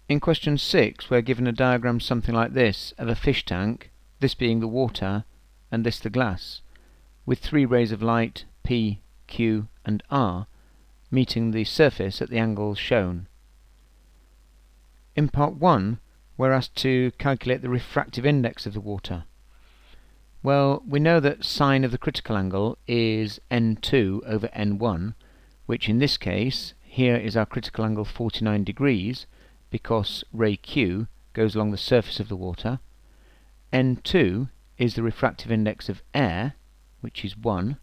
In question 6, we're given a diagram something like this of a fish tank, this being the water and this the glass, with 3 rays of light P, Q and R meeting the surface at the angles shown. In part 1, we're asked to calculate the refractive index of the water. Well, we know that sine of the critical angle is n2 over n1, which in this case, here is our critical angle 49 degrees, because ray Q goes along the surface of the water. N2 is the refractive index of air, which is 1.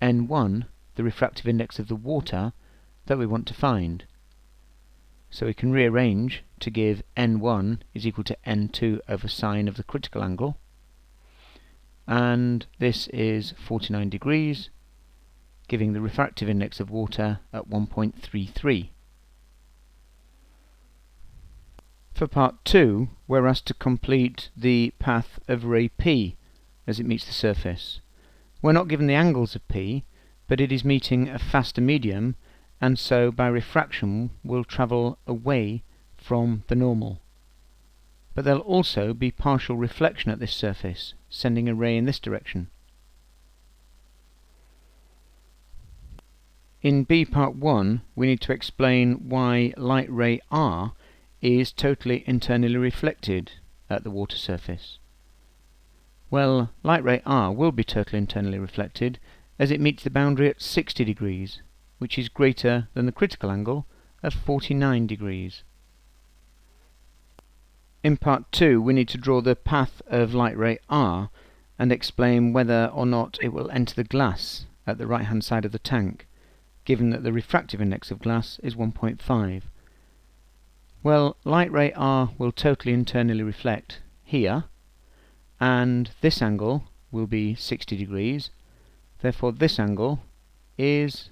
N1, the refractive index of the water that we want to find. So we can rearrange to give N1 is equal to N2 over sine of the critical angle. And this is 49 degrees, giving the refractive index of water at 1.33. For part 2, we're asked to complete the path of ray P as it meets the surface. We're not given the angles of P, but it is meeting a faster medium, and so by refraction will travel away from the normal. But there'll also be partial reflection at this surface, sending a ray in this direction. In B part 1, we need to explain why light ray R is totally internally reflected at the water surface. Well, light ray R will be totally internally reflected as it meets the boundary at 60 degrees, which is greater than the critical angle of 49 degrees. In part 2, we need to draw the path of light ray R and explain whether or not it will enter the glass at the right hand side of the tank, given that the refractive index of glass is 1.5. Well, light ray R will totally internally reflect here, and this angle will be 60 degrees, therefore this angle is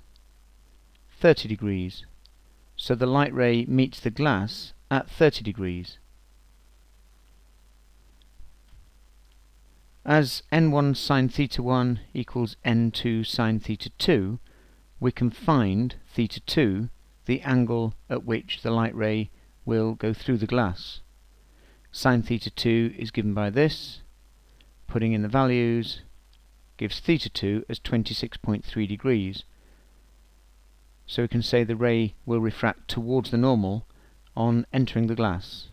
30 degrees. So the light ray meets the glass at 30 degrees. As n1 sine theta 1 equals n2 sine theta 2, we can find theta 2, the angle at which the light ray will go through the glass. Sine theta 2 is given by this. Putting in the values gives theta 2 as 26.3 degrees. So we can say the ray will refract towards the normal on entering the glass.